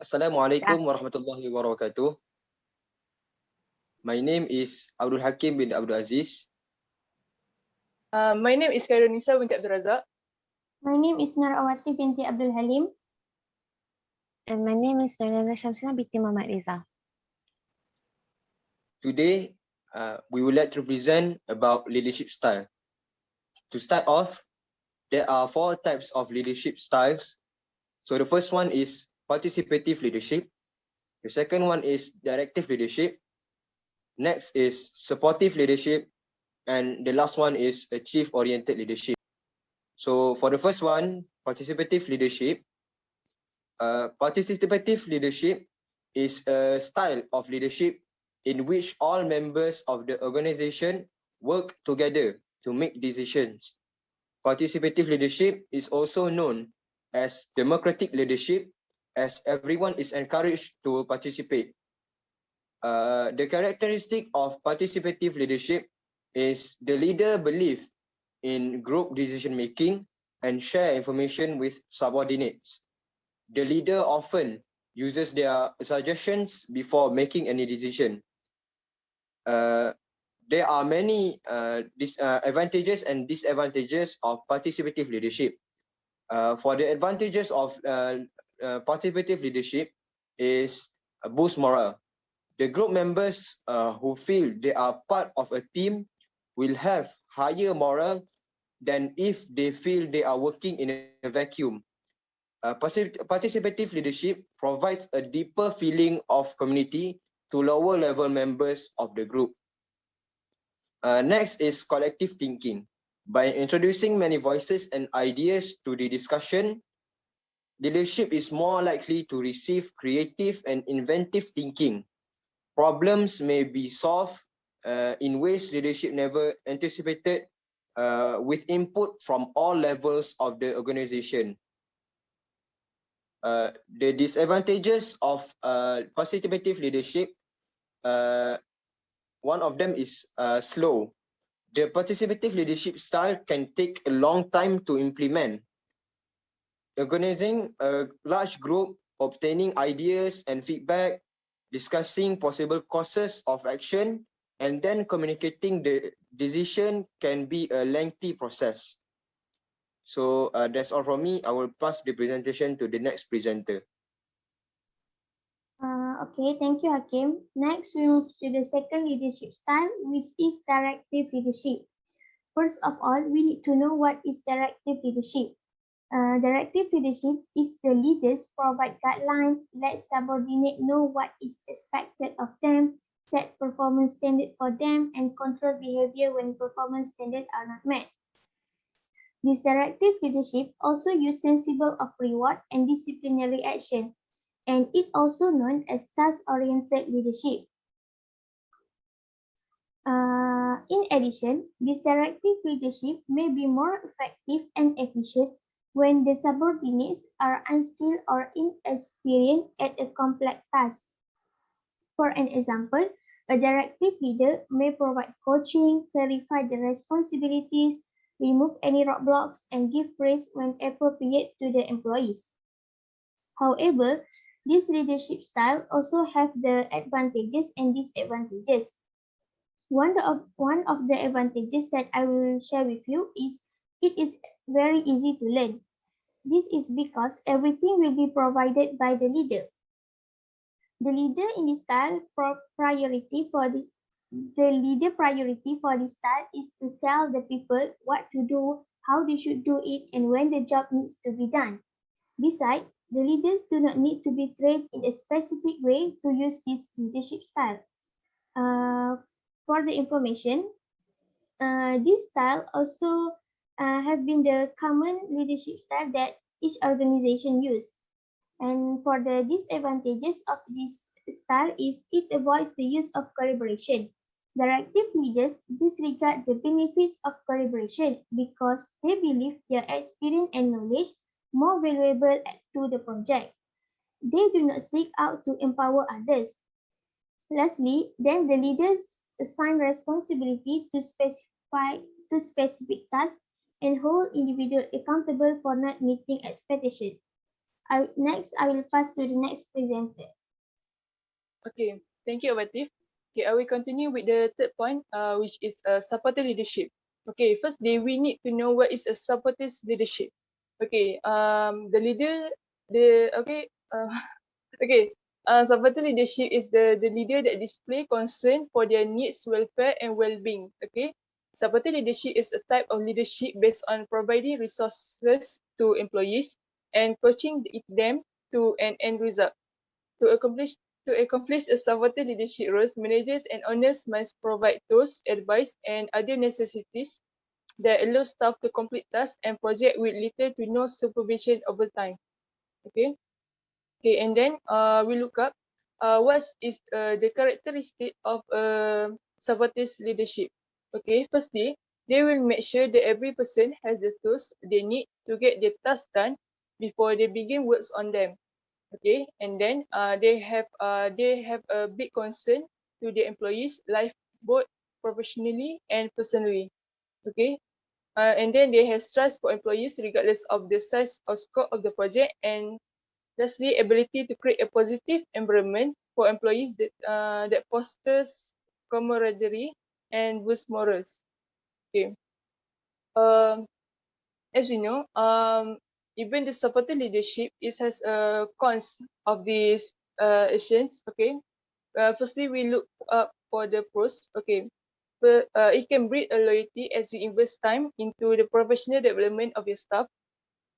Assalamualaikum warahmatullahi wabarakatuh. My name is Abdul Hakim bin Abdul Aziz. My name is Khairunisa binti Abdul Razak. My name is Narawati binti Abdul Halim. And my name is Nurana Shamsina binti Muhammad Reza. Today, we would like to present about leadership style. To start off, there are 4 types of leadership styles. So the first one is participative leadership. The second one is directive leadership. Next is supportive leadership. And the last one is achieve-oriented leadership. So for the first one, participative leadership. Participative leadership is a style of leadership in which all members of the organization work together to make decisions. Participative leadership is also known as democratic leadership, as everyone is encouraged to participate. The characteristic of participative leadership is the leader believes in group decision making and share information with subordinates. The leader often uses their suggestions before making any decision. There are many advantages and disadvantages of participative leadership. For the advantages of participative leadership is boost morale. The group members who feel they are part of a team will have higher morale than if they feel they are working in a vacuum. Participative leadership provides a deeper feeling of community to lower level members of the group. Next is collective thinking. By introducing many voices and ideas to the discussion, leadership is more likely to receive creative and inventive thinking. Problems may be solved in ways leadership never anticipated with input from all levels of the organization. The disadvantages of participative leadership, one of them is slow. The participative leadership style can take a long time to implement. Organizing a large group, obtaining ideas and feedback, discussing possible courses of action, and then communicating the decision can be a lengthy process. So that's all from me. I will pass the presentation to the next presenter. Okay, thank you, Hakim. Next, we move to the second leadership style, which is directive leadership. First of all, we need to know what is directive leadership. Directive leadership is the leaders provide guidelines, let subordinates know what is expected of them, set performance standards for them, and control behavior when performance standards are not met. This directive leadership also uses sensible of reward and disciplinary action, and it also known as task-oriented leadership. In addition, this directive leadership may be more effective and efficient when the subordinates are unskilled or inexperienced at a complex task. For an example, a directive leader may provide coaching, clarify the responsibilities, remove any roadblocks, and give praise when appropriate to the employees. However, this leadership style also have the advantages and disadvantages. One of the advantages that I will share with you is it is very easy to learn. This is because everything will be provided by the leader. The leader in this style priority for this style is to tell the people what to do, how they should do it, and when the job needs to be done. Besides, the leaders do not need to be trained in a specific way to use this leadership style. For the information, this style also have been the common leadership style that each organization use. And for the disadvantages of this style is it avoids the use of collaboration. Directive leaders disregard the benefits of collaboration because they believe their experience and knowledge more valuable to the project. They do not seek out to empower others. Lastly, then the leaders assign responsibility to specific tasks and hold individuals accountable for not meeting expectations. Next, I will pass to the next presenter. Okay, thank you, Abatif. Okay, I will continue with the third point, which is supportive leadership. Okay, firstly, we need to know what is a supportive leadership. Okay, the leader, okay, supportive leadership is the leader that display concern for their needs, welfare, and well-being. Okay, supportive leadership is a type of leadership based on providing resources to employees and coaching them to an end result. To accomplish a supportive leadership roles, managers and owners must provide tools, advice, and other necessities that allow staff to complete tasks and projects with little to no supervision over time. Okay. Okay, and then we look up what is the characteristic of supportive leadership. Okay, firstly, they will make sure that every person has the tools they need to get their task done before they begin works on them. Okay, and then they have a big concern to their employees' life, both professionally and personally. Okay, and then they have trust for employees regardless of the size or scope of the project, and lastly, ability to create a positive environment for employees that fosters camaraderie and boosts morals. Okay. Um, as you know, even the supportive leadership has a cons of these actions. Okay. Firstly, we look up for the pros. Okay. But it can breed a loyalty as you invest time into the professional development of your staff.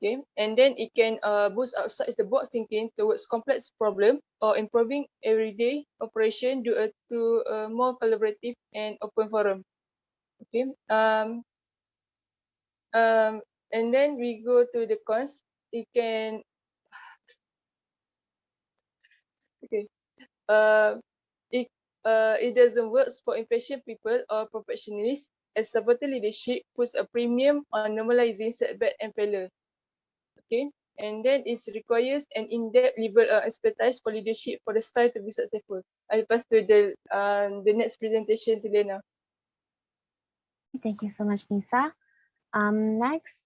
Okay, and then it can boost outside the box thinking towards complex problem or improving everyday operation due to a more collaborative and open forum. Okay, and then we go to the cons. It can okay. Uh, it doesn't work for impatient people or professionals, as supportive leadership puts a premium on normalizing setback and failure. Okay, and then it requires an in-depth level of expertise for leadership for the style to be successful. I'll pass to the next presentation to Lena. Thank you so much, Nisa. Next,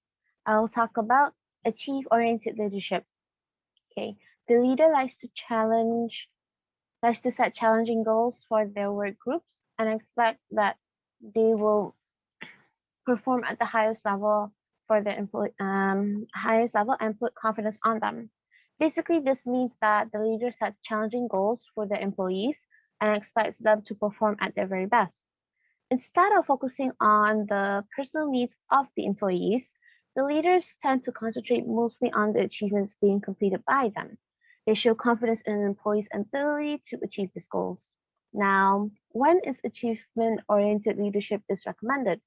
I'll talk about achieve-oriented leadership. Okay, the leader likes to set challenging goals for their work groups and expect that they will perform at the highest level for their highest level and put confidence on them. Basically, this means that the leader sets challenging goals for their employees and expects them to perform at their very best. Instead of focusing on the personal needs of the employees, the leaders tend to concentrate mostly on the achievements being completed by them. They show confidence in an employee's ability to achieve these goals. Now, when is achievement-oriented leadership is recommended?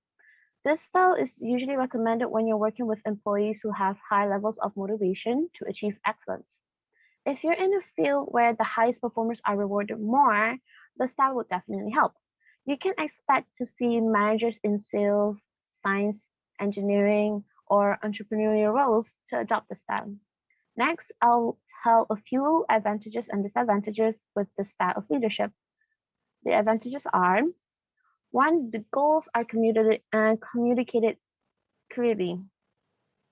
This style is usually recommended when you're working with employees who have high levels of motivation to achieve excellence. If you're in a field where the highest performers are rewarded more, the style would definitely help. You can expect to see managers in sales, science, engineering, or entrepreneurial roles to adopt the style. Next, I'll tell a few advantages and disadvantages with this style of leadership. The advantages are: one, the goals are communicated clearly.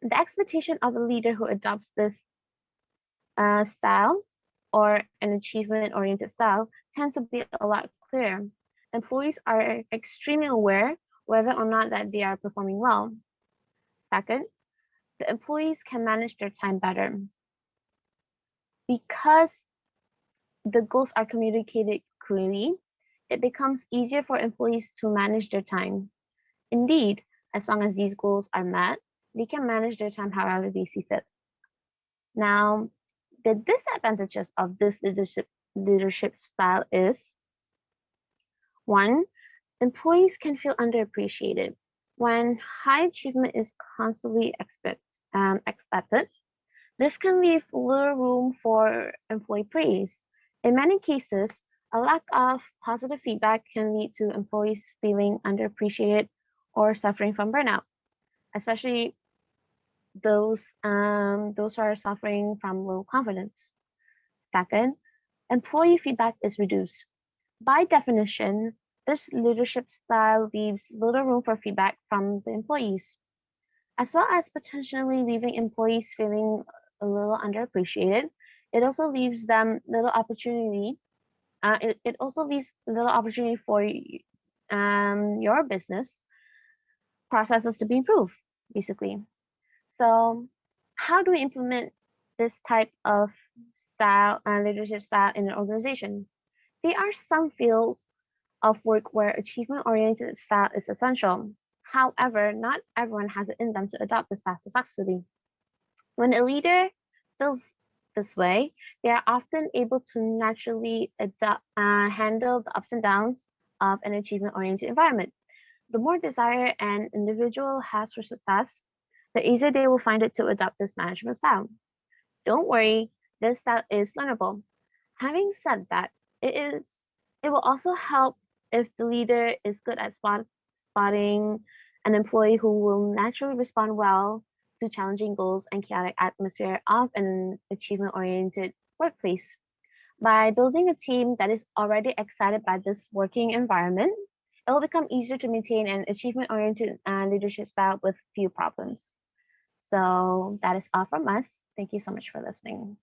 The expectation of a leader who adopts this style or an achievement-oriented style tends to be a lot clearer. Employees are extremely aware whether or not that they are performing well. Second, the employees can manage their time better. Because the goals are communicated clearly, it becomes easier for employees to manage their time. Indeed, as long as these goals are met, they can manage their time however they see fit. Now, the disadvantages of this leadership style is: one, employees can feel underappreciated. When high achievement is constantly expected, this can leave little room for employee praise. In many cases, a lack of positive feedback can lead to employees feeling underappreciated or suffering from burnout, especially those who are suffering from low confidence. Second, employee feedback is reduced. By definition, this leadership style leaves little room for feedback from the employees, as well as potentially leaving employees feeling a little underappreciated, it also leaves them little opportunity. It also leaves little opportunity for your business processes to be improved, basically. So, how do we implement this type of style and leadership style in an organization? There are some fields of work where achievement-oriented style is essential. However, not everyone has it in them to adopt the style successfully. When a leader feels this way, they are often able to naturally handle the ups and downs of an achievement-oriented environment. The more desire an individual has for success, the easier they will find it to adopt this management style. Don't worry, this style is learnable. Having said that, it will also help if the leader is good at spotting an employee who will naturally respond well to challenging goals and chaotic atmosphere of an achievement-oriented workplace. By building a team that is already excited by this working environment, it will become easier to maintain an achievement-oriented leadership style with few problems. So that is all from us. Thank you so much for listening.